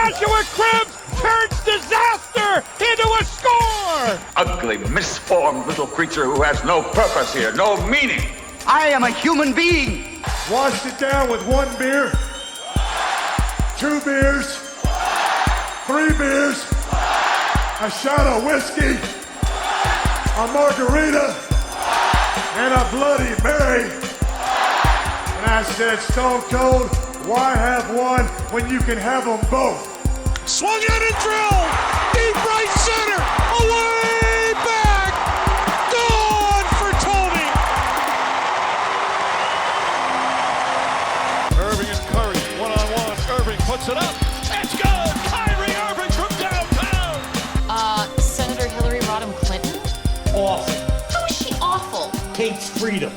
Joshua Cribbs turns disaster into a score! Ugly, misformed little creature who has no purpose here, no meaning. I am a human being. Washed it down with 1 beer, 2 beers, 3 beers, a shot of whiskey, a margarita, and a Bloody Mary. And I said, Stone Cold, why have one when you can have them both? Swung out and drilled! Deep right center! Away back! Gone for Tony! Irving and Curry, one-on-one. Irving puts it up. It's good! Kyrie Irving from downtown! Senator Hillary Rodham Clinton? Awful. How is she awful? Hates freedom.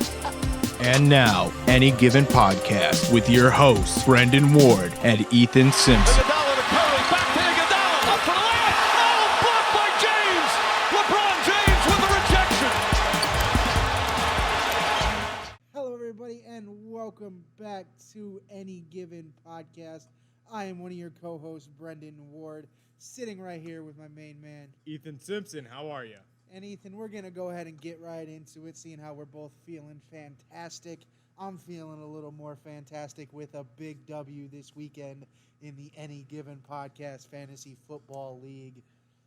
And now, Any Given Podcast with your hosts, Brendan Ward and Ethan Simpson. Iguodala to Curry, back to Iguodala, up for the layup. Oh, blocked by James. LeBron James with the rejection. Hello, everybody, and welcome back to Any Given Podcast. I am one of your co-hosts, Brendan Ward, sitting right here with my main man, Ethan Simpson, how are you? And Ethan, we're going to go ahead and get right into it, seeing how we're both feeling fantastic. I'm feeling a little more fantastic with a big W this weekend in the Any Given Podcast Fantasy Football League.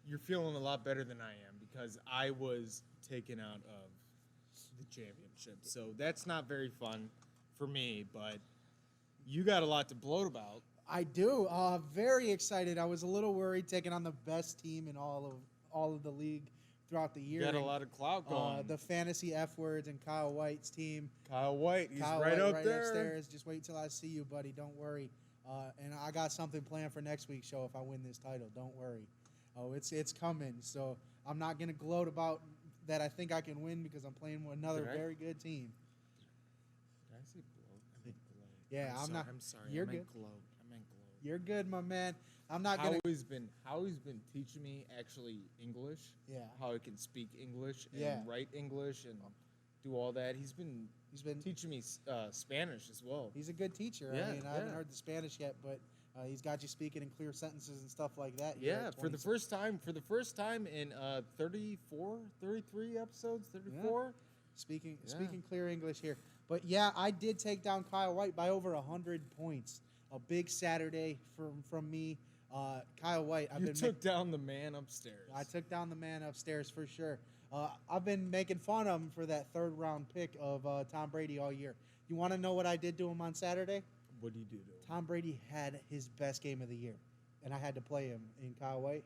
You're feeling a lot better than I am because I was taken out of the championship. So that's not very fun for me, but you got a lot to bloat about. I do. Very excited. I was a little worried taking on the best team in all of the league throughout the year. You got a lot of clout going. The fantasy F words and Kyle White's team. Kyle White, he's Kyle right White up right there. Upstairs. Just wait till I see you, buddy. Don't worry. And I got something planned for next week's show if I win this title. Don't worry. Oh, it's coming. So I'm not gonna gloat about that. I think I can win because I'm playing with another very good team. Did I say bloat? I meant gloat. Yeah, I'm sorry. You're I meant good. gloat. I meant gloat. You're good, my man. I'm not gonna. How he's been teaching me actually English. Yeah. How I can speak English and Yeah. write English and do all that. He's been teaching me Spanish as well. He's a good teacher. Yeah, I mean, I haven't yeah. heard the Spanish yet, but he's got you speaking in clear sentences and stuff like that. Yeah, for the first time in 33 episodes, 34. Speaking clear English here. But yeah, I did take down Kyle White by over 100 points. A big Saturday from me. Kyle White. You took down the man upstairs. I took down the man upstairs for sure. I've been making fun of him for that third-round pick of Tom Brady all year. You want to know what I did to him on Saturday? What did you do to him? Tom Brady had his best game of the year, and I had to play him in Kyle White.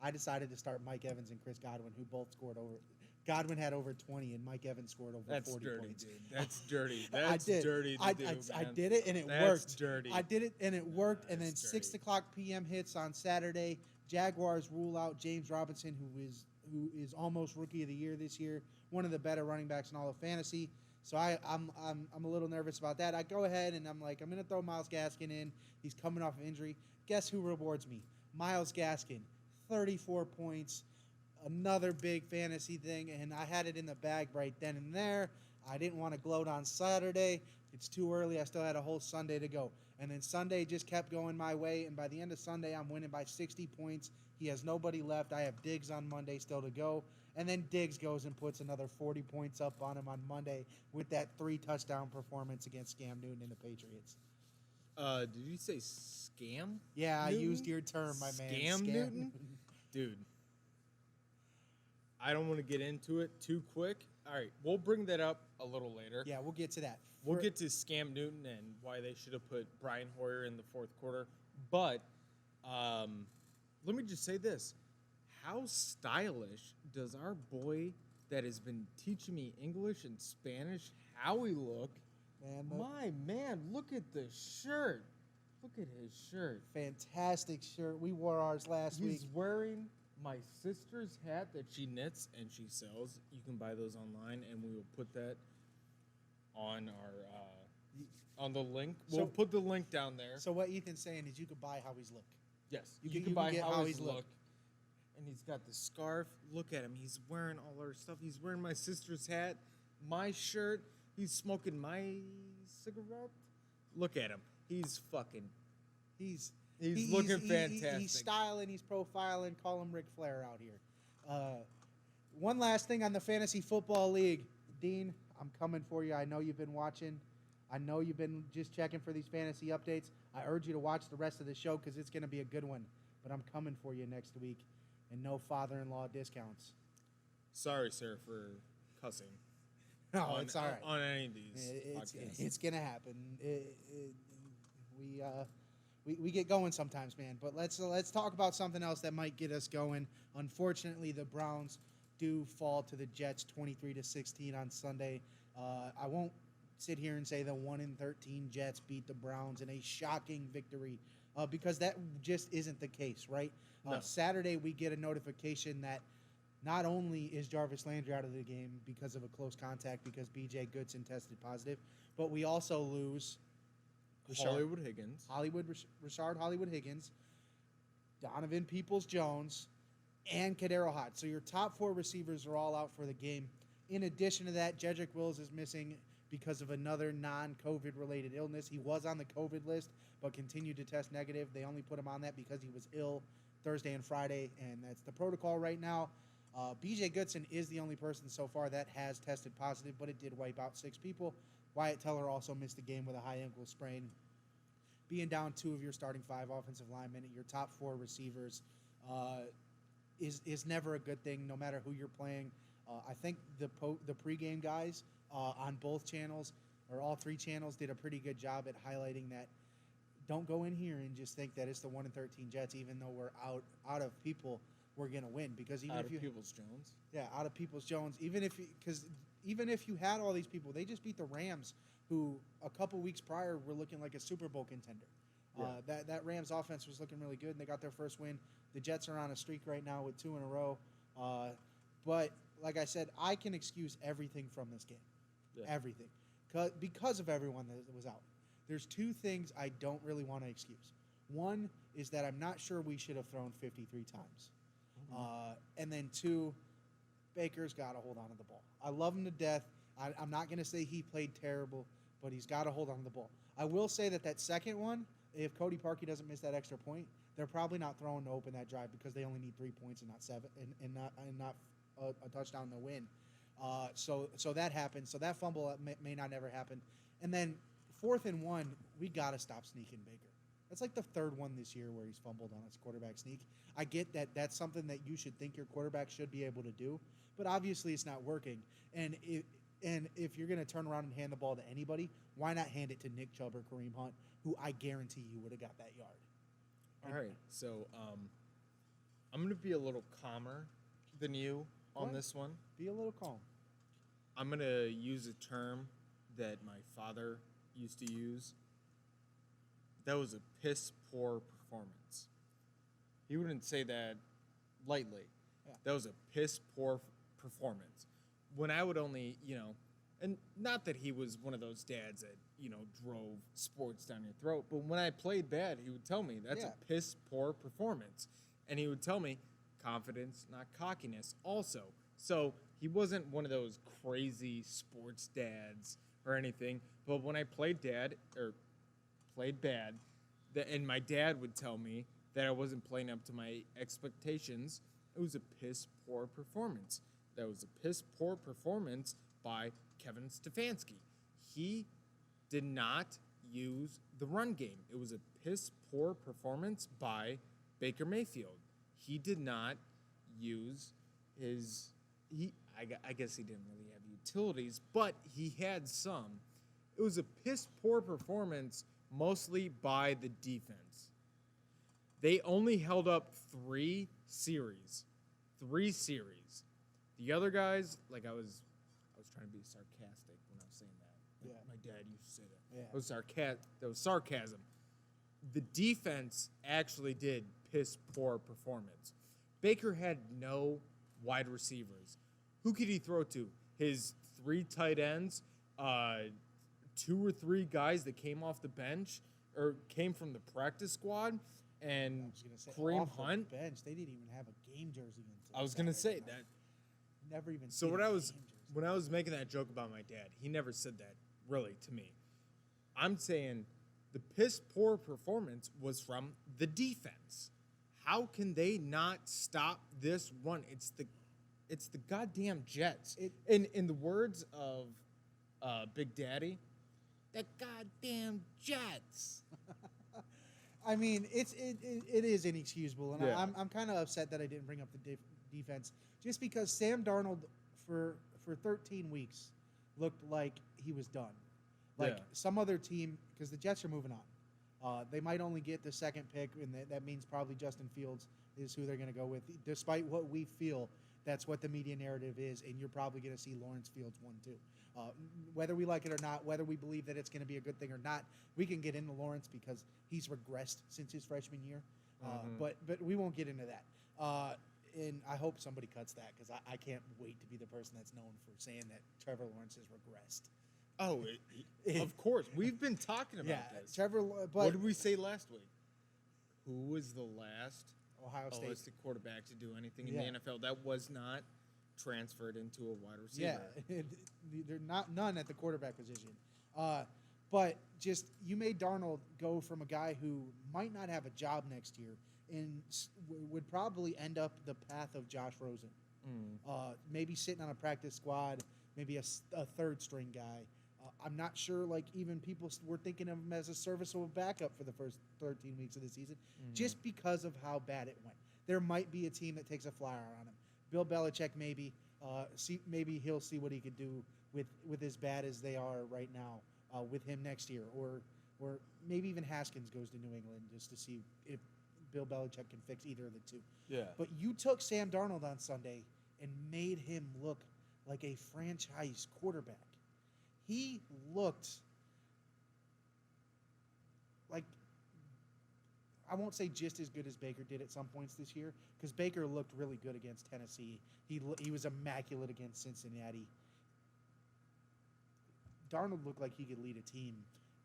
I decided to start Mike Evans and Chris Godwin, who both scored over. Godwin had over 20, and Mike Evans scored over 40 points. Dude. That's dirty. That's dirty to do, man. I did it, and it That's worked. dirty. I did it, and it worked. And then That's 6 o'clock p.m. hits on Saturday. Jaguars rule out James Robinson, who is almost Rookie of the Year this year, one of the better running backs in all of fantasy. So I'm a little nervous about that. I go ahead, and I'm like, I'm going to throw Myles Gaskin in. He's coming off of injury. Guess who rewards me? Myles Gaskin, 34 points. Another big fantasy thing, and I had it in the bag right then and there. I didn't want to gloat on Saturday. It's too early. I still had a whole Sunday to go. And then Sunday just kept going my way, and by the end of Sunday, I'm winning by 60 points. He has nobody left. I have Diggs on Monday still to go. And then Diggs goes and puts another 40 points up on him on Monday with that 3-touchdown performance against Cam Newton and the Patriots. Did you say scam? Yeah, Newton? I used your term, my man. Scam Newton? Dude. I don't want to get into it too quick. All right, we'll bring that up a little later. Yeah, we'll get to that. We'll get to Scam Newton and why they should have put Brian Hoyer in the fourth quarter. But let me just say this. How stylish does our boy that has been teaching me English and Spanish, Howie, look? My man, look at the shirt. Look at his shirt. Fantastic shirt. We wore ours last week. He's wearing my sister's hat that she knits and she sells. You can buy those online, and we will put that on our on the link. We'll put the link down there. So what Ethan's saying is you could buy Howie's look. Yes, You can can buy get Howie's Howie's look. look. And he's got the scarf. Look at him. He's wearing all our stuff. He's wearing my sister's hat, my shirt. He's smoking my cigarette. Look at him. He's He's looking fantastic. He's styling, he's profiling. Call him Ric Flair out here. One last thing on the Fantasy Football League. Dean, I'm coming for you. I know you've been watching. I know you've been just checking for these fantasy updates. I urge you to watch the rest of the show because it's going to be a good one. But I'm coming for you next week, and no father-in-law discounts. Sorry, sir, for cussing. No, it's all right. On any of these podcasts. It's going to happen. We get going sometimes, man. But let's talk about something else that might get us going. Unfortunately, the Browns do fall to the Jets 23-16 on Sunday. I won't sit here and say the 1-13 Jets beat the Browns in a shocking victory because that just isn't the case, right? No. Saturday, we get a notification that not only is Jarvis Landry out of the game because of a close contact because B.J. Goodson tested positive, but we also lose Hollywood Higgins, Rashard Hollywood Higgins, Donovan Peoples-Jones, and Kadero Hodge. So your top 4 receivers are all out for the game. In addition to that, Jedrick Wills is missing because of another non-COVID related illness. He was on the COVID list, but continued to test negative. They only put him on that because he was ill Thursday and Friday, and that's the protocol right now. B.J. Goodson is the only person so far that has tested positive, but it did wipe out 6 people. Wyatt Teller also missed the game with a high ankle sprain. Being down 2 of your starting 5 offensive linemen and your top 4 receivers is never a good thing, no matter who you're playing. I think the pregame guys on both channels, or all 3 channels, did a pretty good job at highlighting that don't go in here and just think that it's the 1-13 Jets, even though we're out of people, we're going to win. Because even out if of Peoples-Jones. Yeah, out of Peoples-Jones. Even if you had all these people, they just beat the Rams, who a couple weeks prior were looking like a Super Bowl contender. Yeah. That Rams offense was looking really good, and they got their first win. The Jets are on a streak right now with 2 in a row. But like I said, I can excuse everything from this game. Yeah. Everything. Because of everyone that was out. There's 2 things I don't really want to excuse. One is that I'm not sure we should have thrown 53 times. Mm-hmm. And then 2, Baker's got to hold on to the ball. I love him to death. I'm not going to say he played terrible, but he's got to hold on to the ball. I will say that second one, if Cody Parkey doesn't miss that extra point, they're probably not throwing to open that drive because they only need 3 points and not 7, and not a touchdown to win. So that happened. So that fumble may not ever happen. And then 4th and 1, we got to stop sneaking Baker. That's like the 3rd one this year where he's fumbled on his quarterback sneak. I get that that's something that you should think your quarterback should be able to do, but obviously it's not working. And if you're going to turn around and hand the ball to anybody, why not hand it to Nick Chubb or Kareem Hunt, who I guarantee you would have got that yard. All right, so I'm going to be a little calmer than you on this one. Be a little calm. I'm going to use a term that my father used to use. That was a piss-poor performance. He wouldn't say that lightly. Yeah. That was a piss-poor performance. When I would only, and not that he was one of those dads that, drove sports down your throat, but when I played bad, he would tell me that's a piss-poor performance. And he would tell me confidence, not cockiness also. So he wasn't one of those crazy sports dads or anything, but when I played bad, and my dad would tell me that I wasn't playing up to my expectations, it was a piss-poor performance. That was a piss-poor performance by Kevin Stefanski. He did not use the run game. It was a piss-poor performance by Baker Mayfield. He did not use his... I guess he didn't really have utilities, but he had some. It was a piss-poor performance mostly by the defense. They only held up 3 series. 3 series. The other guys, like I was trying to be sarcastic when I was saying that. Like my dad used to say that. Yeah. That was sarcasm. The defense actually did piss poor performance. Baker had no wide receivers. Who could he throw to? His 3 tight ends, 2 or 3 guys that came off the bench or came from the practice squad, and Kareem Hunt. The bench. They didn't even have a game jersey. I was gonna say that. Never even. So when I was making that joke about my dad, he never said that really to me. I'm saying The piss poor performance was from the defense. How can they not stop this run? It's the goddamn Jets. In the words of Big Daddy, the goddamn Jets. I mean, it is inexcusable, and Yeah. I'm kind of upset that I didn't bring up the defense just because Sam Darnold for 13 weeks looked like he was done. Like some other team, because the Jets are moving on. They might only get the second pick, and that means probably Justin Fields is who they're going to go with. Despite what we feel, that's what the media narrative is, and you're probably going to see Lawrence Fields 1-2. Whether we like it or not, whether we believe that it's going to be a good thing or not, we can get into Lawrence because he's regressed since his freshman year. But we won't get into that. And I hope somebody cuts that because I can't wait to be the person that's known for saying that Trevor Lawrence has regressed. Oh, of course. We've been talking about this. But what did we say last week? Who was the last Ohio State quarterback to do anything in the NFL that was not transferred into a wide receiver? Yeah, they're none at the quarterback position. But just you made Darnold go from a guy who might not have a job next year and would probably end up the path of Josh Rosen. Maybe sitting on a practice squad, maybe a third string guy. I'm not sure, like, even people were thinking of him as a serviceable backup for the first 13 weeks of the season just because of how bad it went. There might be a team that takes a flyer on him. Bill Belichick maybe he'll see what he could do with as bad as they are right now with him next year, or maybe even Haskins goes to New England just to see if Bill Belichick can fix either of the two. Yeah. But you took Sam Darnold on Sunday and made him look like a franchise quarterback. He looked like, I won't say just as good as Baker did at some points this year, because Baker looked really good against Tennessee. He was immaculate against Cincinnati. Darnold looked like he could lead a team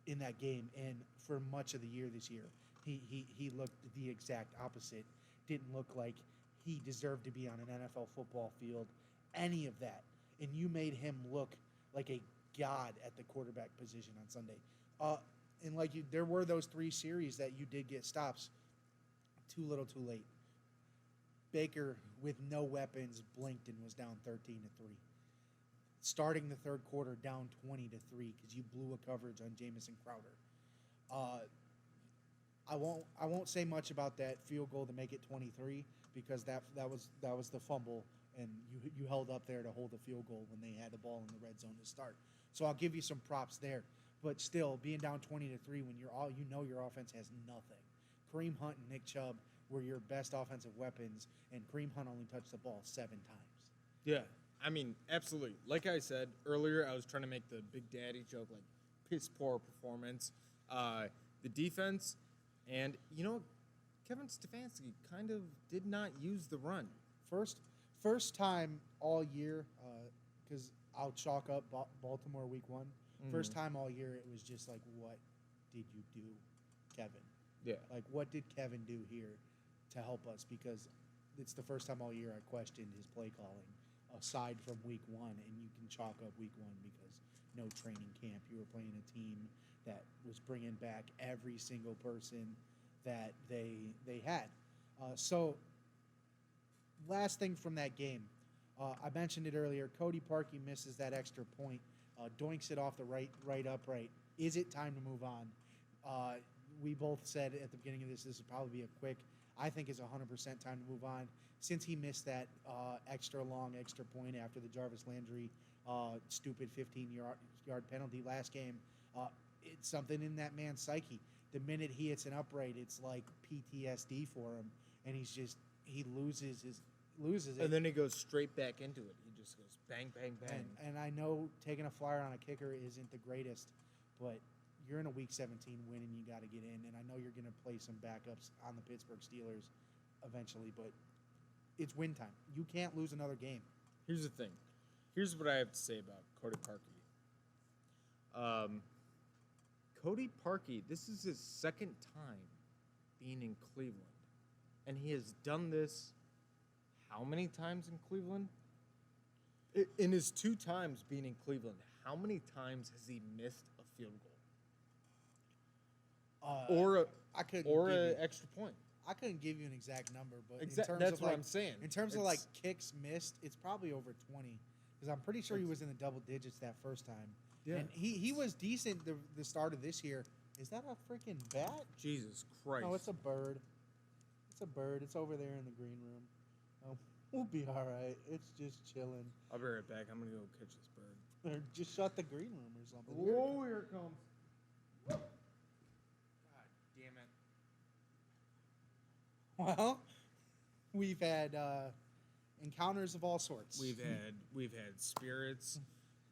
in that game, and for much of the year this year, he looked the exact opposite. Didn't look like he deserved to be on an NFL football field, any of that. And you made him look like a god at the quarterback position on Sunday. And there were those 3 series that you did get stops. Too little, too late. Baker, with no weapons, blinked and was down 13-3. Starting the third quarter, down 20-3 because you blew a coverage on Jamison Crowder. I won't say much about that field goal to make it 23 because that was the fumble, and you held up there to hold the field goal when they had the ball in the red zone to start. So I'll give you some props there. But still, being down 20-3 when your offense has nothing. Kareem Hunt and Nick Chubb were your best offensive weapons, and Kareem Hunt only touched the ball 7 times. Yeah, I mean, absolutely. Like I said earlier, I was trying to make the Big Daddy joke, like piss poor performance. The defense, and Kevin Stefanski kind of did not use the run. First time all year, because I'll chalk up Baltimore week 1. First time all year, it was just like, what did you do, Kevin? Yeah. Like, what did Kevin do here to help us? Because it's the first time all year I questioned his play calling, aside from week 1, and you can chalk up week 1 because no training camp. You were playing a team that was bringing back every single person that they had. So, last thing from that game, I mentioned it earlier. Cody Parkey misses that extra point. Doinks it off the right upright. Is it time to move on? We both said at the beginning of this would probably be a quick. I think it's 100% time to move on. Since he missed that extra point after the Jarvis Landry stupid 15-yard penalty last game, it's something in that man's psyche. The minute he hits an upright, it's like PTSD for him, and he loses it. And then he goes straight back into it. He just goes bang, bang, bang. And I know taking a flyer on a kicker isn't the greatest, but you're in a Week 17 win and you got to get in. And I know you're going to play some backups on the Pittsburgh Steelers eventually, but it's win time. You can't lose another game. Here's the thing. Here's what I have to say about Cody Parkey. Cody Parkey, this is his second time being in Cleveland. And he has done this how many times in Cleveland? In his 2 times being in Cleveland, how many times has he missed a field goal? I couldn't or give an you- extra point. I couldn't give you an exact number, but in That's terms of what like, I'm saying. In terms of like kicks missed, it's probably over 20 because I'm pretty sure he was in the double digits that first time. Yeah. And he was decent the start of this year. Is that a freaking bat? Jesus Christ! No, it's a bird. It's a bird. It's over there in the green room. Oh, we'll be all right. It's just chilling. I'll be right back. I'm gonna go catch this bird. Or just shut the green room or something. Whoa, here it comes. God damn it! Well, we've had encounters of all sorts. We've had spirits.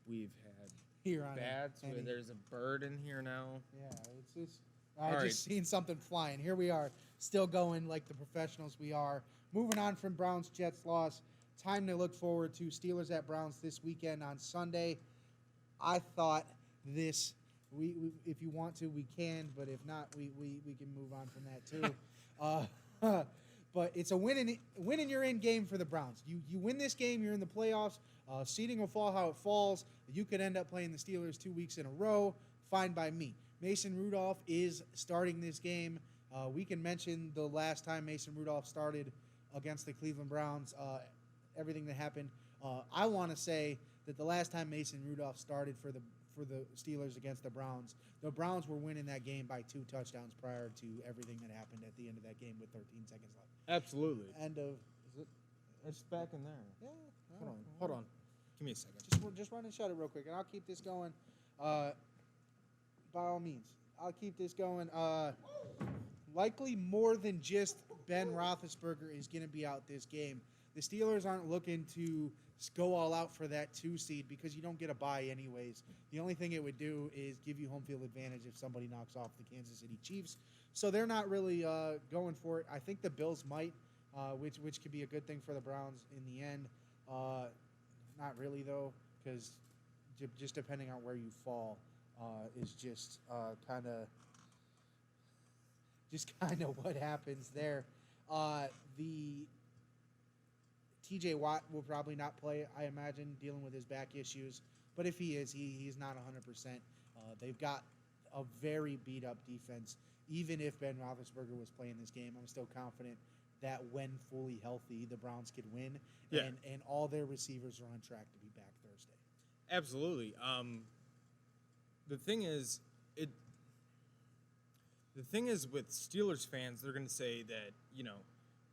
We've had here on bats. Annie. There's a bird in here now. Yeah, it's just I All just seen something flying. Here we are, still going like the professionals we are. Moving on from Browns Jets loss. Time to look forward to Steelers at Browns this weekend on Sunday. I thought this. We if you want to, we can, but if not, we can move on from that too. But it's a win and you're in game for the Browns. You win this game, you're in the playoffs. Seeding will fall how it falls. You could end up playing the Steelers 2 weeks in a row. Fine by me. Mason Rudolph is starting this game. We can mention the last time Mason Rudolph started against the Cleveland Browns, everything that happened. I want to say that the last time Mason Rudolph started for the Steelers against the Browns were winning that game by 2 touchdowns prior to everything that happened at the end of that game with 13 seconds left. Absolutely. End of. Is it? It's back in there. Yeah. Hold on. Give me a second. Just run and shut it real quick, and I'll keep this going. By all means, I'll keep this going. Likely more than just Ben Roethlisberger is going to be out this game. The Steelers aren't looking to go all out for that 2 seed because you don't get a bye anyways. The only thing it would do is give you home field advantage if somebody knocks off the Kansas City Chiefs. So they're not really going for it. I think the Bills might, which could be a good thing for the Browns in the end. Not really though, because just depending on where you fall is just kind of what happens there. The TJ Watt will probably not play, I imagine, dealing with his back issues. But if he is, he's not 100%. They've got a very beat-up defense. Even if Ben Roethlisberger was playing this game, I'm still confident that when fully healthy, the Browns could win. Yeah. And all their receivers are on track to be back Thursday. Absolutely. The thing is with Steelers fans, they're going to say that,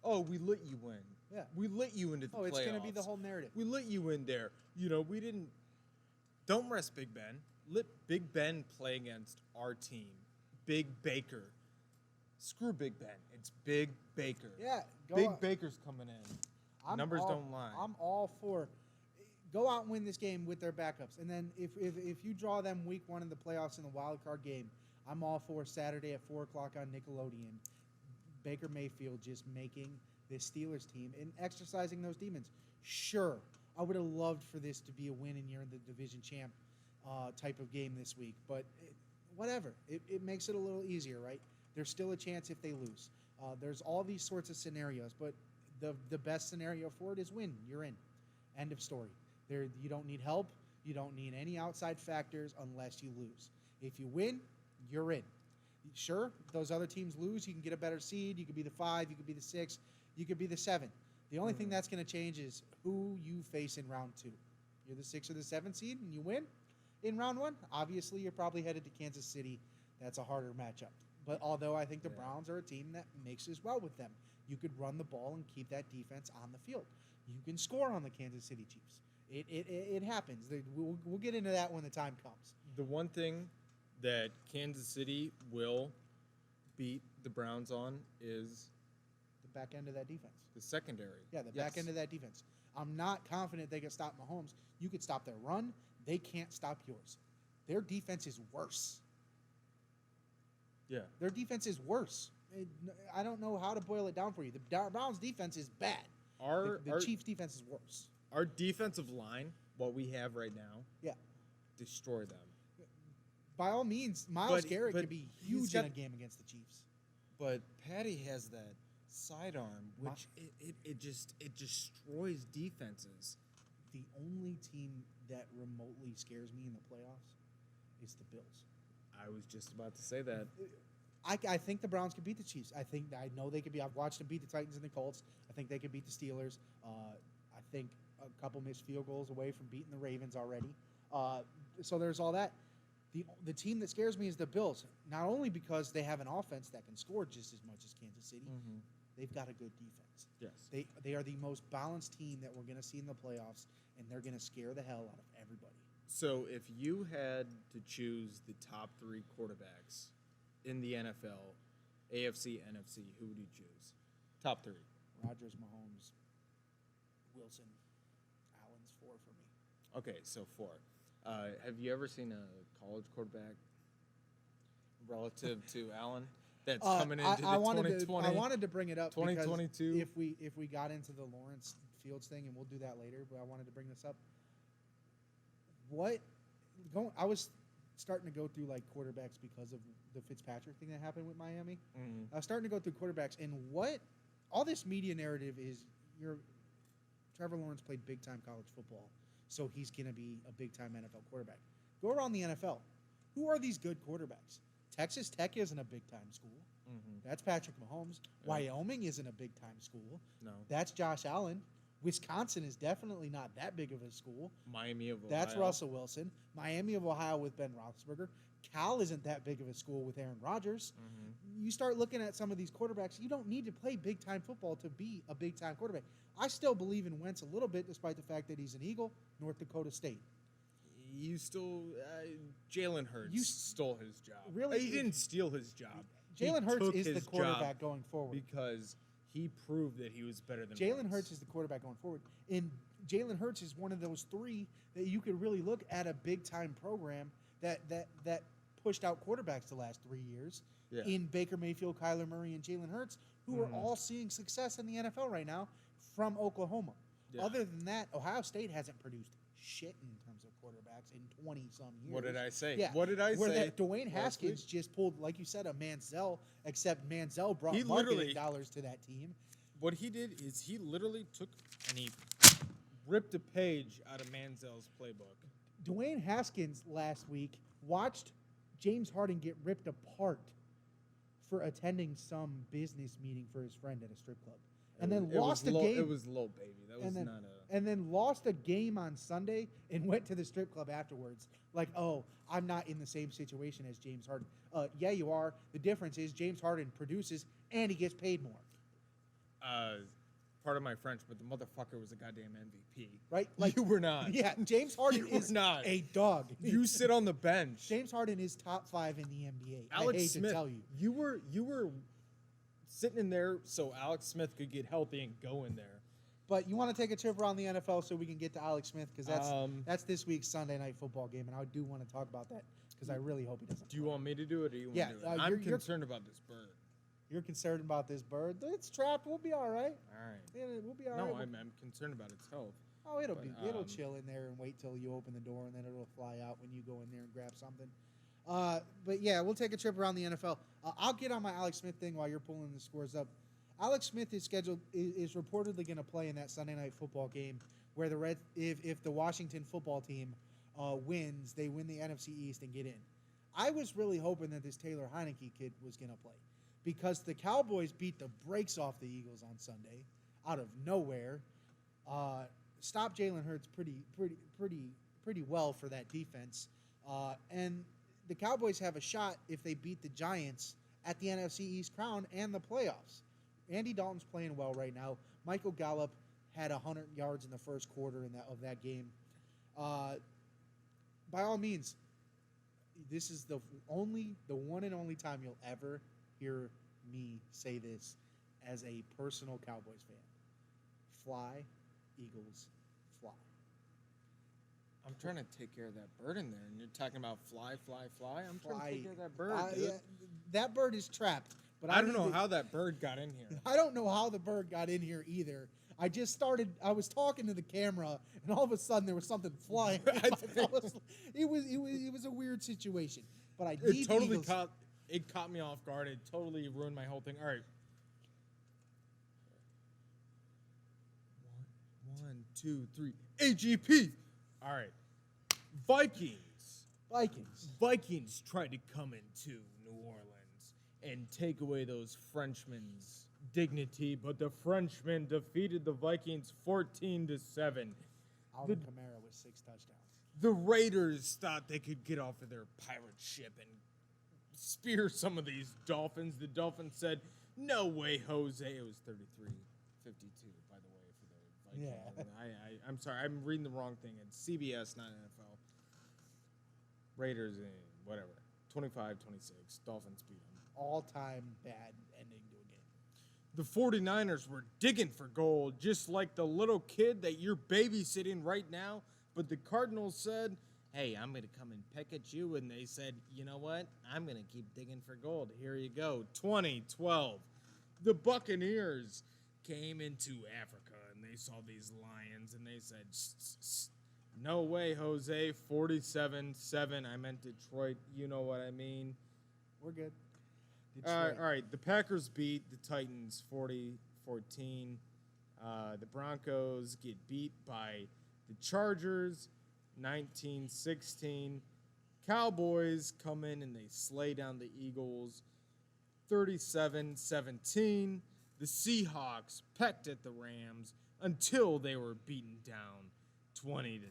oh, we let you win. Yeah. We let you into the playoffs. Oh, it's going to be the whole narrative. We let you in there. We didn't. Don't rest Big Ben. Let Big Ben play against our team. Big Baker. Screw Big Ben. It's Big Baker. Yeah. Big Baker's coming in. Numbers don't lie. I'm all for go out and win this game with their backups. And then if you draw them week 1 in the playoffs in the wild card game, I'm all for Saturday at 4 o'clock on Nickelodeon. Baker Mayfield just making this Steelers team and exercising those demons. Sure, I would have loved for this to be a win and you're in the division champ type of game this week. But whatever. It makes it a little easier, right? There's still a chance if they lose. There's all these sorts of scenarios, but the best scenario for it is win. You're in. End of story. You don't need help. You don't need any outside factors unless you lose. If you win, you're in. Sure, those other teams lose. You can get a better seed. You could be the 5. You could be the 6. You could be the 7. The only thing that's going to change is who you face in round 2. You're the 6 or the 7 seed and you win in round 1. Obviously, you're probably headed to Kansas City. That's a harder matchup. But although I think the Browns are a team that mixes well with them, you could run the ball and keep that defense on the field. You can score on the Kansas City Chiefs. It happens. We'll get into that when the time comes. The one thing that Kansas City will beat the Browns on is the back end of that defense. The secondary. Yeah, the back end of that defense. I'm not confident they can stop Mahomes. You could stop their run. They can't stop yours. Their defense is worse. Yeah. Their defense is worse. I don't know how to boil it down for you. The Browns' defense is bad. The Chiefs' defense is worse. Our defensive line, what we have right now, destroy them. By all means, Myles Garrett could be huge in a game against the Chiefs. But Patty has that sidearm, which it destroys defenses. The only team that remotely scares me in the playoffs is the Bills. I was just about to say that. I think the Browns could beat the Chiefs. I know they could be. I've watched them beat the Titans and the Colts. I think they could beat the Steelers. I think a couple missed field goals away from beating the Ravens already. So there's all that. The team that scares me is the Bills. Not only because they have an offense that can score just as much as Kansas City, they've got a good defense. Yes. They are the most balanced team that we're going to see in the playoffs, and they're going to scare the hell out of everybody. So if you had to choose the top 3 quarterbacks in the NFL, AFC, NFC, who would you choose? Top 3. Rodgers, Mahomes, Wilson, Allen's 4 for me. Okay, so 4. Have you ever seen a college quarterback relative to Allen that's coming into the 2020? I wanted to bring it up 2022. Because if we got into the Lawrence Fields thing, and we'll do that later, but I wanted to bring this up. I was starting to go through like quarterbacks because of the Fitzpatrick thing that happened with Miami. I was starting to go through quarterbacks, and what all this media narrative is, Trevor Lawrence played big time college football, so he's going to be a big time NFL quarterback. Go around the NFL. Who are these good quarterbacks? Texas Tech isn't a big time school. That's Patrick Mahomes. Wyoming isn't a big time school. No. That's Josh Allen. Wisconsin is definitely not that big of a school. Miami of Ohio. That's Russell Wilson. Miami of Ohio with Ben Roethlisberger. Cal isn't that big of a school with Aaron Rodgers. You start looking at some of these quarterbacks, you don't need to play big-time football to be a big-time quarterback. I still believe in Wentz a little bit, despite the fact that he's an Eagle, North Dakota State. You still Jalen Hurts stole his job. Really? He didn't steal his job. Jalen Hurts is the quarterback going forward. Because he proved that he was better than Jalen Hurts is the quarterback going forward. And Jalen Hurts is one of those 3 that you could really look at a big-time program that pushed out quarterbacks the last 3 years in Baker Mayfield, Kyler Murray, and Jalen Hurts, who are all seeing success in the NFL right now from Oklahoma. Other than that, Ohio State hasn't produced shit in terms of quarterbacks in 20-some years. What did I say? Yeah. What did I say? That Dwayne Haskins just pulled, like you said, a Manziel, except Manziel brought marketing dollars to that team. What he did is he literally took and he ripped a page out of Manziel's playbook. Dwayne Haskins last week watched James Harden get ripped apart for attending some business meeting for his friend at a strip club. And then lost a game. It was low, baby. That was not a... And then lost a game on Sunday and went to the strip club afterwards. Like, oh, I'm not in the same situation as James Harden. Yeah, you are. The difference is James Harden produces and he gets paid more. Part of my French, but the motherfucker was a goddamn MVP. Right? Like, you were not. Yeah, James Harden is not a dog. You sit on the bench. James Harden is top 5 in the NBA. Alex I hate Smith, to tell you. You were sitting in there so Alex Smith could get healthy and go in there. But you want to take a trip around the NFL so we can get to Alex Smith, because that's this week's Sunday night football game, and I do want to talk about that because I really hope he doesn't. Do you want me to do it, or you want to do it? I'm concerned about this bird. You're concerned about this bird? It's trapped. We'll be all right. All right. Yeah, we'll be all right. No, I'm concerned about its health. Oh, it'll chill in there and wait till you open the door, and then it'll fly out when you go in there and grab something. But yeah, we'll take a trip around the NFL. I'll get on my Alex Smith thing while you're pulling the scores up. Alex Smith is reportedly going to play in that Sunday night football game where if the Washington football team wins, they win the NFC East and get in. I was really hoping that this Taylor Heineke kid was going to play, because the Cowboys beat the brakes off the Eagles on Sunday out of nowhere. Stopped Jalen Hurts pretty well for that defense, and the Cowboys have a shot if they beat the Giants at the NFC East crown and the playoffs. Andy Dalton's playing well right now. Michael Gallup had 100 yards in the first quarter of that game. By all means, this is the one and only time you'll ever hear me say this as a personal Cowboys fan. Fly, Eagles, fly. I'm trying to take care of that bird in there, and you're talking about fly. I'm trying to take care of that bird, dude. Yeah, that bird is trapped. But I don't know how that bird got in here. I don't know how the bird got in here either. I was talking to the camera, and all of a sudden there was something flying. It was a weird situation. But it caught me off guard. It totally ruined my whole thing. All right. 1, 2, 3. AGP. All right. Vikings tried to come into New Orleans and take away those Frenchmen's dignity, but the Frenchmen defeated the Vikings 14-7. Alvin Kamara with 6 touchdowns. The Raiders thought they could get off of their pirate ship and spear some of these Dolphins. The Dolphins said, "No way, Jose." It was 33-52, by the way, for the Vikings. Yeah. I'm sorry, I'm reading the wrong thing. It's CBS, not NFL. Raiders, whatever. 25-26. Dolphins beat them. All-time bad ending to a game. The 49ers were digging for gold, just like the little kid that you're babysitting right now. But the Cardinals said, "Hey, I'm going to come and peck at you." And they said, "You know what? I'm going to keep digging for gold. Here you go." 2012. The Buccaneers came into Africa and they saw these lions and they said, "No way, Jose." 47-7. I meant Detroit. You know what I mean. We're good. All right. The Packers beat the Titans 40-14. The Broncos get beat by the Chargers 19-16. Cowboys come in and they slay down the Eagles 37-17. The Seahawks pecked at the Rams until they were beaten down 20-9.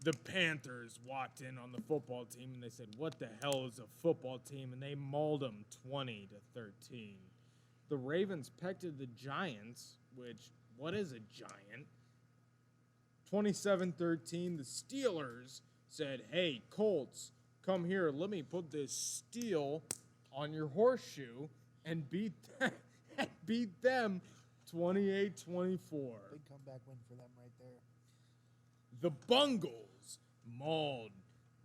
The Panthers walked in on the football team and they said, "What the hell is a football team?" And they mauled them 20-13. The Ravens pecked at the Giants, which, what is a giant? 27-13. The Steelers said, "Hey, Colts, come here. Let me put this steel on your horseshoe," and beat them 28-24. Big comeback win for them right there. The Bungles mauled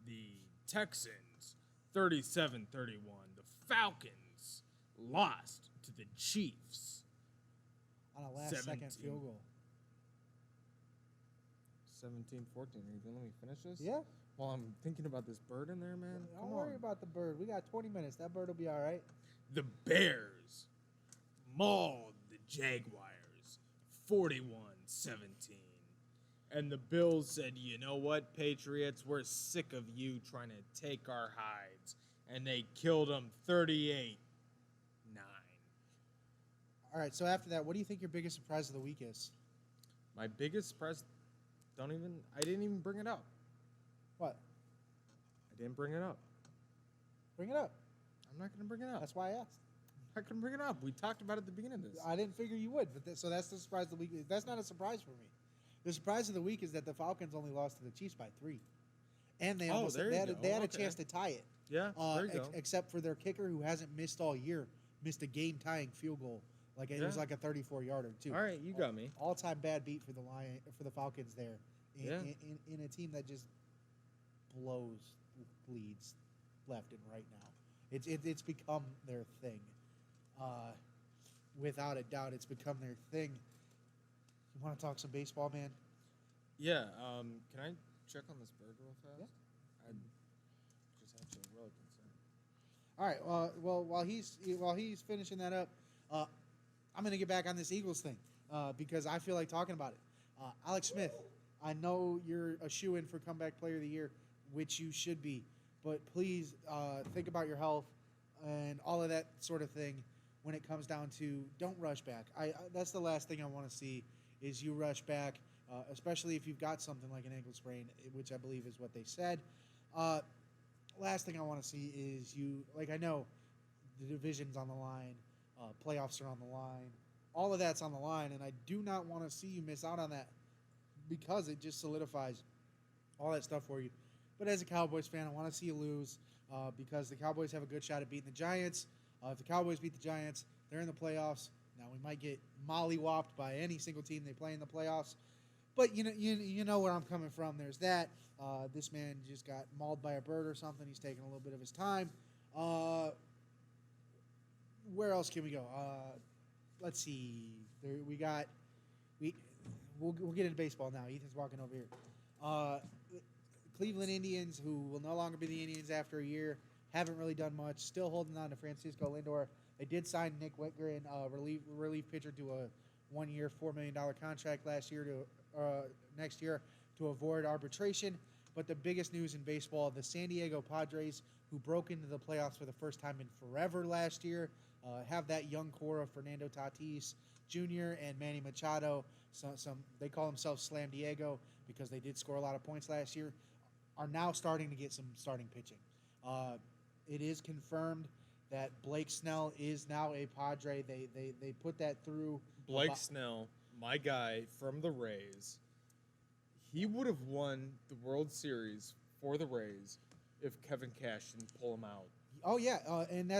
the Texans 37-31. The Falcons lost to the Chiefs On a last-second field goal. 17-14. Are you going to let me finish this? Yeah. While I'm thinking about this bird in there, man. Don't worry about the bird. We got 20 minutes. That bird will be all right. The Bears mauled the Jaguars 41-17. And the Bills said, "You know what, Patriots? We're sick of you trying to take our hides." And they killed them 38-9. All right, so after that, what do you think your biggest surprise of the week is? My biggest surprise, I didn't even bring it up. What? I didn't bring it up. Bring it up. I'm not going to bring it up. That's why I asked. I'm not going to bring it up. We talked about it at the beginning of this. I didn't figure you would, but so that's the surprise of the week. That's not a surprise for me. The surprise of the week is that the Falcons only lost to the Chiefs by 3. And they almost there you go. they had a Okay. chance to tie it. Yeah, there you go. Except for their kicker, who hasn't missed all year, missed a game-tying field goal. Like it was like a 34-yarder too. All right, you got me. All-time bad beat for the Falcons there. Yeah. In a team that just blows leads left and right now. It's become their thing. Without a doubt, it's become their thing. You want to talk some baseball, man? Yeah. Can I check on this bird real fast? Yeah. I'm just actually really concerned. All right. Well, while he's finishing that up, I'm gonna get back on this Eagles thing because I feel like talking about it. Alex Smith, I know you're a shoo-in for comeback player of the year, which you should be, but please think about your health and all of that sort of thing when it comes down to don't rush back. That's the last thing I want to see is you rush back, especially if you've got something like an ankle sprain, which I believe is what they said. Last thing I want to see is you, like I know the division's on the line, playoffs are on the line, all of that's on the line, and I do not want to see you miss out on that because it just solidifies all that stuff for you. But as a Cowboys fan, I want to see you lose because the Cowboys have a good shot at beating the Giants. If the Cowboys beat the Giants, they're in the playoffs. Now, we might get mollywopped by any single team they play in the playoffs. But you know where I'm coming from. There's that. This man just got mauled by a bird or something. He's taking a little bit of his time. Where else can we go? Let's see. We'll get into baseball now. Ethan's walking over here. Cleveland Indians, who will no longer be the Indians after a year, haven't really done much. Still holding on to Francisco Lindor. They did sign Nick Whitgren, relief pitcher, to a 1-year, $4 million contract next year to avoid arbitration. But the biggest news in baseball, the San Diego Padres, who broke into the playoffs for the first time in forever last year. Have that young core of Fernando Tatis Jr. and Manny Machado. Some they call themselves Slam Diego because they did score a lot of points last year. Are now starting to get some starting pitching. It is confirmed that Blake Snell is now a Padre. They put that through. Blake Snell, my guy from the Rays, he would have won the World Series for the Rays if Kevin Cash didn't pull him out. Oh yeah, and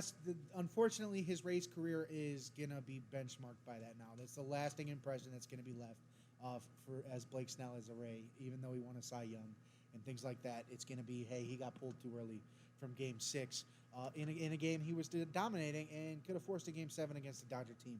unfortunately his Rays career is gonna be benchmarked by that now. That's the lasting impression that's gonna be left for as Blake Snell as a Ray, even though he won a Cy Young and things like that. It's gonna be, hey, he got pulled too early from Game 6 in a game he was dominating and could have forced a Game 7 against the Dodger team.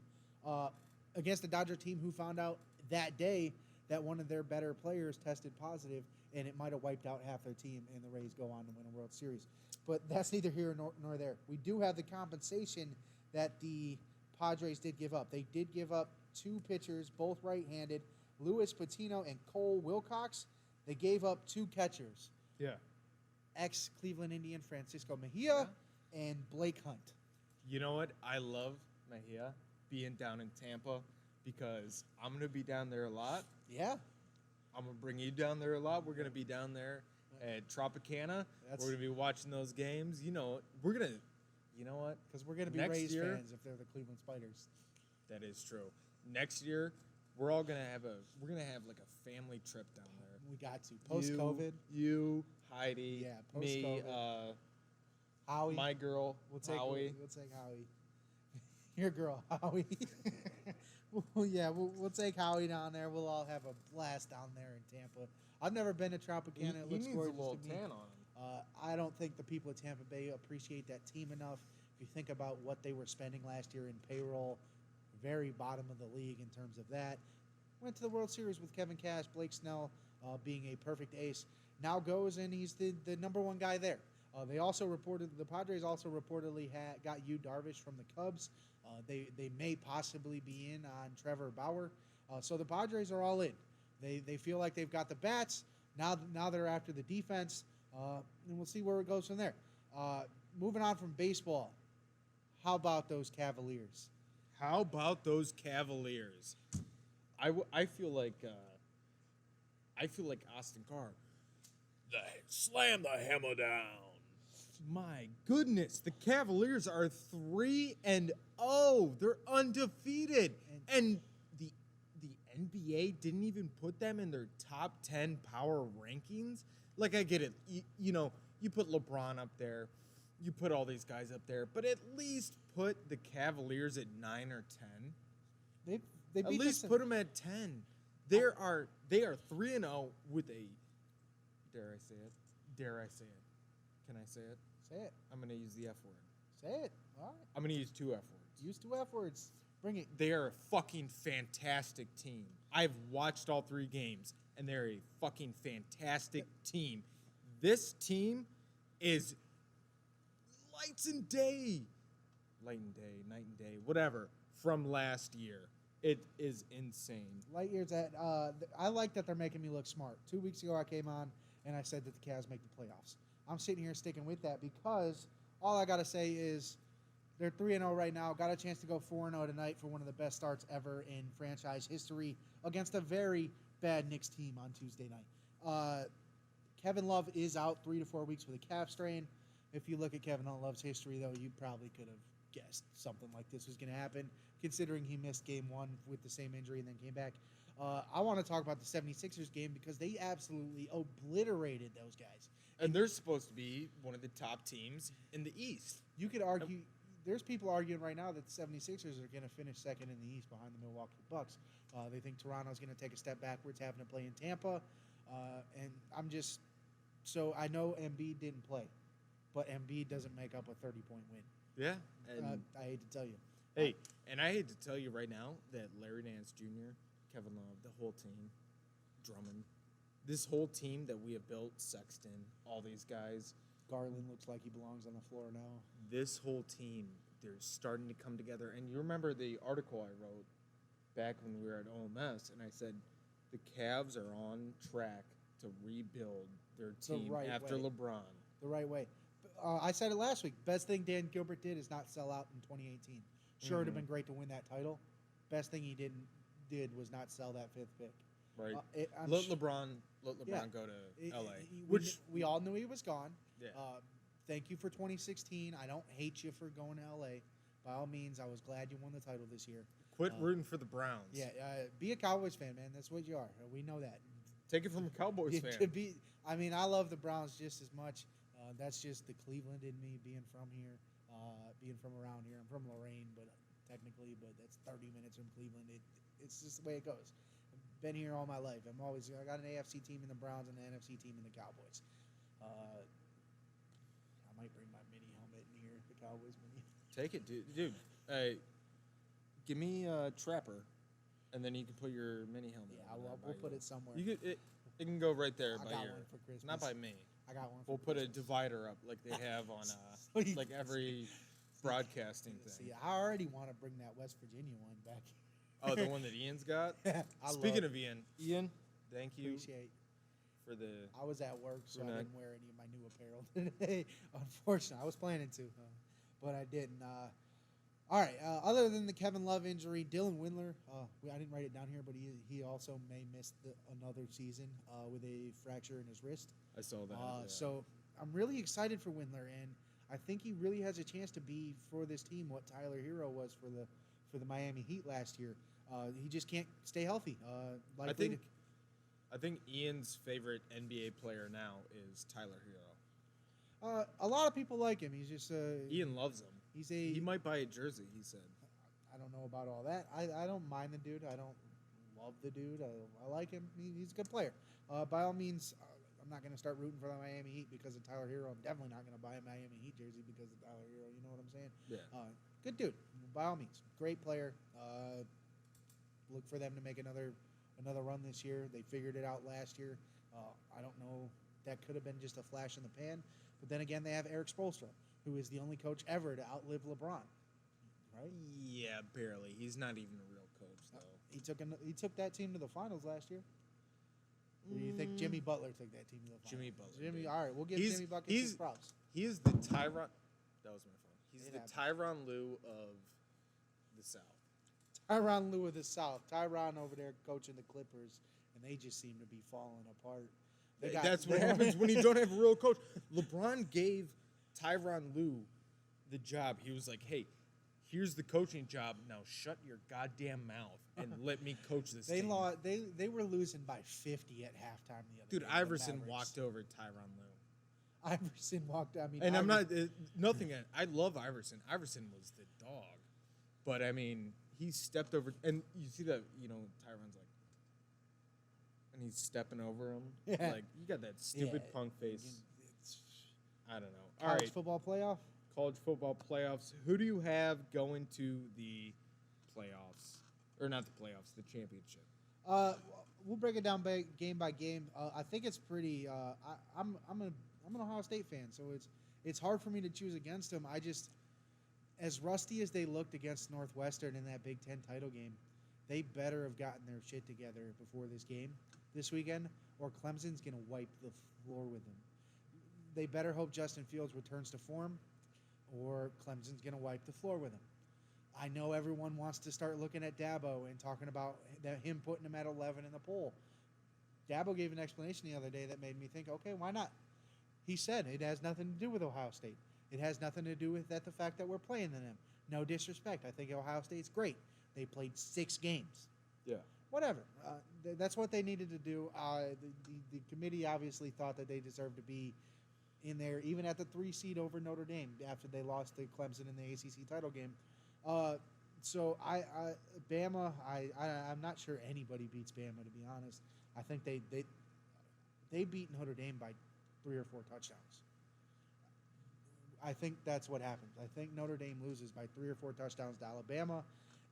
Against the Dodger team who found out that day that one of their better players tested positive, and it might have wiped out half their team, and the Rays go on to win a World Series. But that's neither here nor there. We do have the compensation that the Padres did give up. They did give up 2 pitchers, both right-handed, Luis Patino and Cole Wilcox. They gave up 2 catchers. Yeah. Ex-Cleveland Indian Francisco Mejia and Blake Hunt. You know what? I love Mejia being down in Tampa because I'm going to be down there a lot. Yeah. I'm going to bring you down there a lot. We're going to be down there at Tropicana. We're going to be watching those games. You know, we're going to, you know what? Because we're going to be Rays fans if they're the Cleveland Spiders. That is true. Next year, we're all going to have like a family trip down there. We got to. Post-COVID. You, Heidi, yeah, me, Howie. My girl, Howie. We'll take Howie. Your girl, Howie. We'll take Howie down there. We'll all have a blast down there in Tampa. I've never been to Tropicana. It looks needs gorgeous a little to me. tan on him. I don't think the people at Tampa Bay appreciate that team enough. If you think about what they were spending last year in payroll, very bottom of the league in terms of that. Went to the World Series with Kevin Cash, Blake Snell being a perfect ace. Now goes and he's the number 1 guy there. The Padres also reportedly got Yu Darvish from the Cubs. They may possibly be in on Trevor Bauer. So the Padres are all in. They feel like they've got the bats. Now they're after the defense. And we'll see where it goes from there. Moving on from baseball, how about those Cavaliers? How about those Cavaliers? I feel like Austin Carr. Slam the hammer down. My goodness, the Cavaliers are 3-0. They're undefeated, and the NBA didn't even put them in their top 10 power rankings. Like, I get it. You know, you put LeBron up there, you put all these guys up there, but at least put the Cavaliers at 9 or 10. They at least put them at 10. They are 3-0 with a, dare I say it? Can I say it? Say it. I'm going to use the F word. Say it. All right. I'm going to use 2 F words. Use 2 F words. Bring it. They are a fucking fantastic team. I've watched all 3 games, and they're a fucking fantastic team. This team is night and day, night and day, whatever, from last year. It is insane. Light years at. I like that they're making me look smart. 2 weeks ago, I came on and I said that the Cavs make the playoffs. I'm sitting here sticking with that because all I got to say is they're 3-0 right now. Got a chance to go 4-0 tonight for one of the best starts ever in franchise history against a very bad Knicks team on Tuesday night. Kevin Love is out 3 to 4 weeks with a calf strain. If you look at Kevin Love's history, though, you probably could have guessed something like this was going to happen, considering he missed game 1 with the same injury and then came back. I want to talk about the 76ers game because they absolutely obliterated those guys. And they're supposed to be one of the top teams in the East. You could argue, there's people arguing right now that the 76ers are going to finish second in the East behind the Milwaukee Bucks. They think Toronto's going to take a step backwards, having to play in Tampa. And so I know Embiid didn't play, but Embiid doesn't make up a 30-point win. Yeah. And I hate to tell you. Hey, and I hate to tell you right now that Larry Nance Jr., Kevin Love, the whole team, Drummond, this whole team that we have built, Sexton, all these guys. Garland looks like he belongs on the floor now. This whole team, they're starting to come together. And you remember the article I wrote back when we were at OMS, and I said the Cavs are on track to rebuild their team after LeBron. The right way. I said it last week. Best thing Dan Gilbert did is not sell out in 2018. Sure, it'd have been great to win that title. Best thing he did was not sell that 5th pick. Right. I'm Let sh- LeBron yeah. go to LA. We all knew he was gone. Yeah. Thank you for 2016. I don't hate you for going to LA. By all means, I was glad you won the title this year. Quit rooting for the Browns. Yeah, be a Cowboys fan, man. That's what you are. We know that. Take it from a Cowboys fan. I love the Browns just as much. That's just the Cleveland in me, being from here, being from around here. I'm from Lorain, but that's 30 minutes from Cleveland. It's just the way it goes. I've been here all my life. I got an AFC team in the Browns and an NFC team in the Cowboys. I might bring my mini helmet in here, the Cowboys mini. Take it, dude. Hey, give me a Trapper, and then you can put your mini helmet. Yeah, we'll put it somewhere. It can go right there I by got your. one for Christmas. Not by me. I got one. We'll put a divider up like they have on like every broadcasting thing. See, I already want to bring that West Virginia one back. Oh, the one that Ian's got. Speaking of Ian, thank you Appreciate. for the. I was at work, so I We're not- didn't wear any of my new apparel today. Unfortunately, I was planning to, but I didn't. All right. Other than the Kevin Love injury, Dylan Windler. I didn't write it down here, but he also may miss another season with a fracture in his wrist. I saw that. So I'm really excited for Windler, and I think he really has a chance to be for this team what Tyler Hero was for the Miami Heat last year. He just can't stay healthy. I think Ian's favorite NBA player now is Tyler Hero. A lot of people like him. He's just Ian loves him. He might buy a jersey. He said. I don't know about all that. I don't mind the dude. I don't love the dude. I like him. He's a good player. By all means, I'm not going to start rooting for the Miami Heat because of Tyler Hero. I'm definitely not going to buy a Miami Heat jersey because of Tyler Hero. You know what I'm saying? Yeah. Good dude. By all means, great player. Look for them to make another run this year. They figured it out last year. I don't know. That could have been just a flash in the pan. But then again, they have Eric Spoelstra, who is the only coach ever to outlive LeBron. Right? Yeah, barely. He's not even a real coach, though. He took that team to the finals last year. Or do you think Jimmy Butler took that team to the finals? Jimmy Butler did. All right, we'll give Jimmy Butler his props. He is the Tyron. That was my phone. He's the Tyronn Lue of the South. Tyronn Lue of the South. Tyronn over there coaching the Clippers, and they just seem to be falling apart. That's what happens when you don't have a real coach. LeBron gave Tyronn Lue the job. He was like, hey, here's the coaching job. Now shut your goddamn mouth and let me coach this team. They were losing by 50 at halftime the other Dude, day. Iverson walked over Tyronn Lue. Iverson walked. I mean, and I'm not nothing. I love Iverson. Iverson was the dog, but I mean, he stepped over, and you see that Tyron's like, and he's stepping over him. Yeah. Like you got that stupid punk face. I don't know. All College right, football playoff. College football playoffs. Who do you have going to the playoffs, or not the playoffs, the championship? We'll break it down game by game. I think it's pretty. I'm an Ohio State fan, so it's hard for me to choose against them. I just, as rusty as they looked against Northwestern in that Big Ten title game, they better have gotten their shit together before this game this weekend, or Clemson's gonna wipe the floor with them. They better hope Justin Fields returns to form, or Clemson's gonna wipe the floor with him. I know everyone wants to start looking at Dabo and talking about him putting him at 11 in the poll. Dabo gave an explanation the other day that made me think, okay, why not? He said it has nothing to do with Ohio State. It has nothing to do with the fact that we're playing them. No disrespect. I think Ohio State's great. They played 6 games. Yeah. Whatever. That's what they needed to do. The committee obviously thought that they deserved to be in there, even at the 3 seed over Notre Dame after they lost to Clemson in the ACC title game. So Bama, I'm not sure anybody beats Bama, to be honest. I think they beat Notre Dame by 3 or 4 touchdowns. I think that's what happens. I think Notre Dame loses by 3 or 4 touchdowns to Alabama,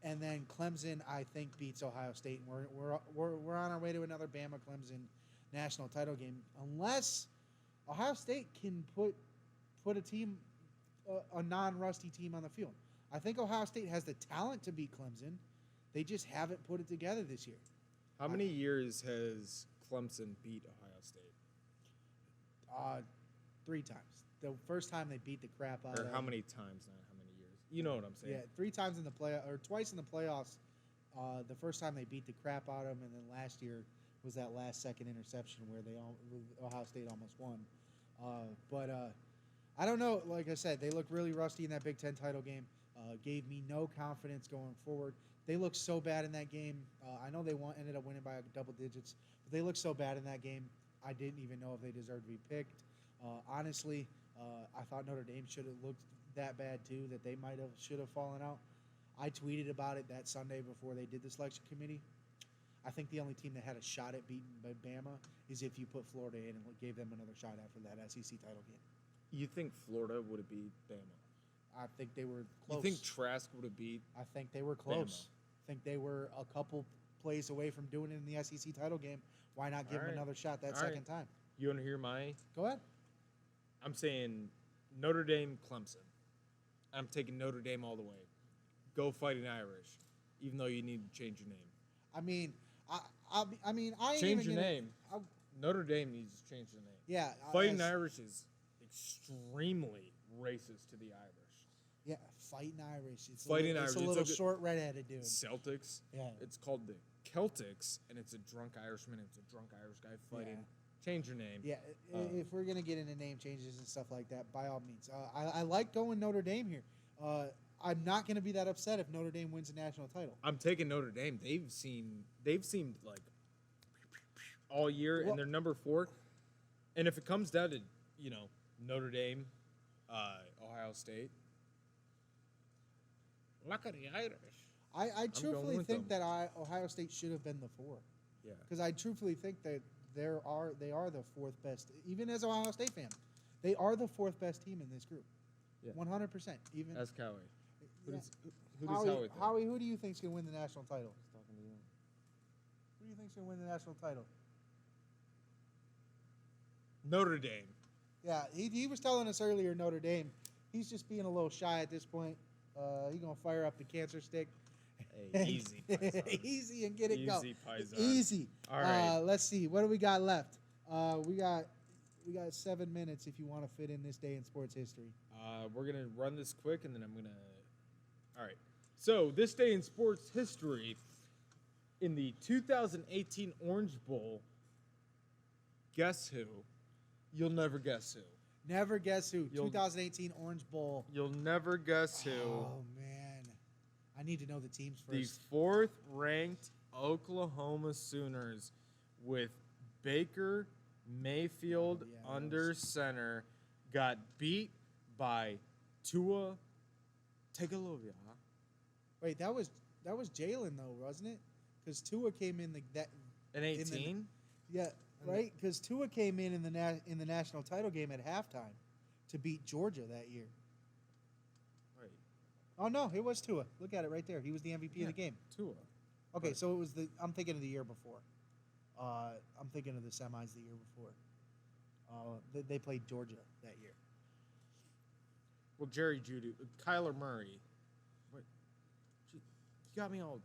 and then Clemson, I think, beats Ohio State, and we're on our way to another Bama-Clemson national title game, unless Ohio State can put a team, a non-rusty team on the field. I think Ohio State has the talent to beat Clemson. They just haven't put it together this year. How many years has Clemson beat Ohio State? 3 times. the first time they beat the crap out of Or how many times, not how many years. You know what I'm saying? Yeah, 3 times in the play or twice in the playoffs. The first time they beat the crap out of them, and then last year was that last second interception where Ohio State almost won. But I don't know. Like I said, they look really rusty in that Big Ten title game. Gave me no confidence going forward. They looked so bad in that game. I know they ended up winning by double digits, but they looked so bad in that game. I didn't even know if they deserved to be picked. Honestly, I thought Notre Dame should have looked that bad too, that they should have fallen out. I tweeted about it that Sunday before they did the selection committee. I think the only team that had a shot at beating Bama is if you put Florida in and gave them another shot after that SEC title game. You think Florida would have beat Bama? I think they were close. You think Trask would have beat? I think they were close. I think they were a couple plays away from doing it in the SEC title game. Why not give them another shot that second time? You want to hear my? Go ahead. I'm saying Notre Dame, Clemson. I'm taking Notre Dame all the way. Go Fighting Irish, even though you need to change your name. I mean, I ain't change even your gonna, name. Notre Dame needs to change their name. Yeah, Fighting Irish is extremely racist to the Irish. Yeah, Fighting Irish. It's Fighting Irish. It's a little short redheaded dude. Celtics. Yeah. It's called the Celtics, and it's a drunk Irishman. It's a drunk Irish guy fighting. Yeah. Change your name. Yeah, if we're gonna get into name changes and stuff like that, by all means. I like going Notre Dame here. I'm not gonna be that upset if Notre Dame wins a national title. I'm taking Notre Dame. They've seemed like all year, and they're number 4. And if it comes down to Notre Dame, Ohio State, look at the Irish. I truthfully think that Ohio State should have been the 4. Yeah. Because I truthfully think that they are the 4th best, even as an Ohio State fan. They are the 4th best team in this group. Yeah. 100%. Even Ask Howie. Who does Howie Howie think? Howie, who do you think's gonna win the national title? He's talking to you. Who do you think's gonna win the national title? Notre Dame. Yeah, he was telling us earlier Notre Dame. He's just being a little shy at this point. He's gonna fire up the cancer stick. Hey, easy. Easy and get it going. Easy, Paisan. Easy. All right. Let's see. What do we got left? We got 7 minutes if you want to fit in this day in sports history. We're gonna run this quick, and then I'm gonna. All right. So this day in sports history, in the 2018 Orange Bowl, guess who? You'll never guess who. Never guess who. 2018 Orange Bowl. You'll never guess who. Oh man, I need to know the teams first. The 4th-ranked Oklahoma Sooners, with Baker Mayfield under center, got beat by Tua Tagovailoa. Wait, that was Jalen though, wasn't it? Because Tua came in in 18. Yeah, right. Because Tua came in the national title game at halftime to beat Georgia that year. Right. Oh no, it was Tua. Look at it right there. He was the MVP of the game. Tua. Okay, so it was I'm thinking of the year before. I'm thinking of the semis the year before. They played Georgia that year. Well, Jerry Jeudy, Kyler Murray. What? You got me all.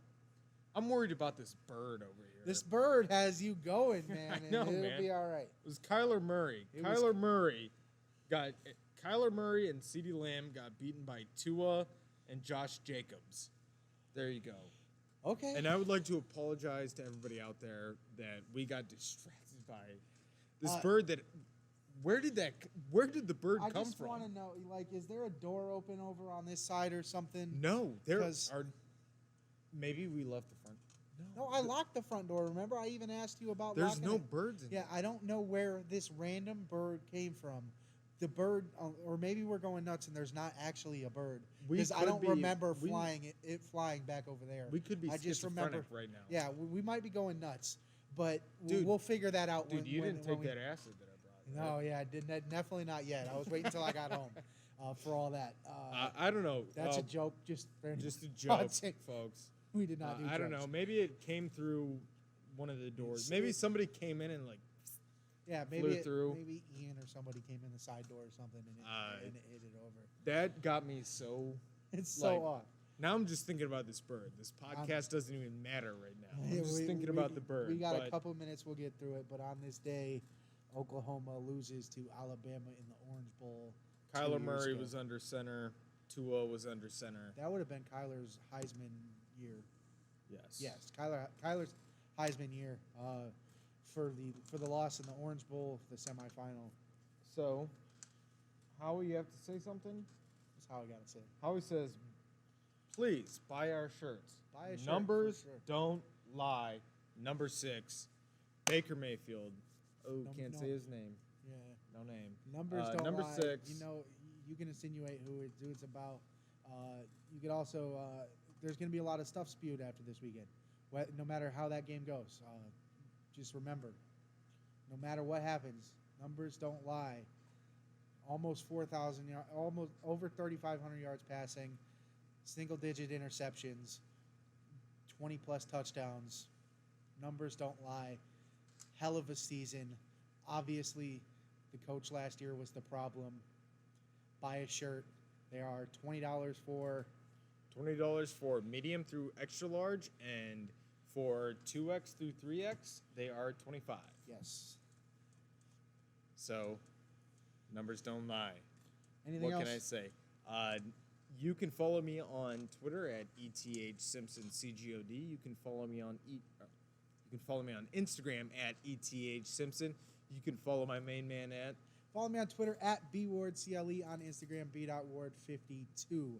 I'm worried about this bird over here. This bird has you going, man. I know, and it'll man. be all right. It was Kyler Murray. Kyler Murray and CeeDee Lamb got beaten by Tua and Josh Jacobs. There you go. Okay. And I would like to apologize to everybody out there that we got distracted by this bird. Where did the bird come from? I just want to know, is there a door open over on this side or something? No, maybe we left the front. No, I locked the front door. Remember, I even asked you about. There's no it. birds in Yeah, I don't know where this random bird came from. The bird, or maybe we're going nuts and there's not actually a bird. Because I don't remember flying flying back over there. We could be schizophrenic right now. Yeah, we might be going nuts, but we'll figure that out. Dude, you didn't take that acid that I brought. No, yeah, I didn't. Definitely not yet. I was waiting until I got home for all that. I don't know. That's a joke. Just a joke, folks. We did not do I don't know. Maybe it came through one of the doors. Maybe somebody came in and maybe through. Maybe Ian or somebody came in the side door or something and it hit it over. That got me so. It's so off. Now I'm just thinking about this bird. This podcast doesn't even matter right now. I'm just thinking about the bird. We got a couple minutes. We'll get through it. But on this day, Oklahoma loses to Alabama in the Orange Bowl. Kyler 2 years Murray ago. was under center. Tua was under center. That would have been Kyler's Heisman year. Yes. Yes, Kyler's Heisman year for the loss in the Orange Bowl, the semifinal. So, Howie, you have to say something? That's how I gotta say. Howie says, please buy our shirts. Buy a shirt, Numbers for sure. don't lie. Number 6, Baker Mayfield. Oh, No- can't no. say his name. Yeah. No name. Numbers don't number lie. 6. You know, you can insinuate who it's about. You could also there's going to be a lot of stuff spewed after this weekend. No matter how that game goes, just remember, no matter what happens, numbers don't lie. Almost 4,000 yards, almost over 3,500 yards passing, single-digit interceptions, 20-plus touchdowns. Numbers don't lie. Hell of a season. Obviously, the coach last year was the problem. Buy a shirt. They are $20 for $20 for medium through extra large, and for 2X through 3X, they are $25. yes. So, numbers don't lie. Anything What else? can I say? You can follow me on Twitter at ETHSimpsonCGOD. You can follow me on Instagram at ETHSimpson. You can follow my main man at Follow me on Twitter at BWardCLE, on Instagram B.Ward52.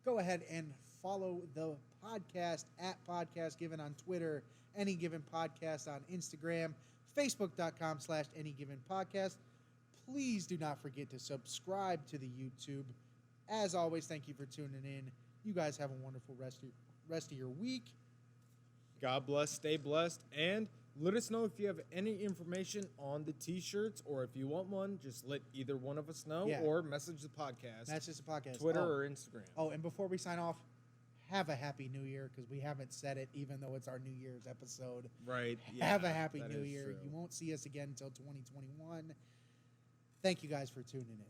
Go ahead and follow the podcast at Podcast Given on Twitter, Any Given Podcast on Instagram, Facebook.com/Any Given Podcast. Please do not forget to subscribe to the YouTube. As always, thank you for tuning in. You guys have a wonderful rest of your week. God bless, stay blessed, and let us know if you have any information on the T-shirts, or if you want one, just let either one of us know, Yeah. or message the podcast. That's just a podcast. Twitter Oh. or Instagram. Oh, and before we sign off, have a Happy New Year, because we haven't said it, even though it's our New Year's episode. Right. Have a Happy that New is Year. true. You won't see us again until 2021. Thank you guys for tuning in.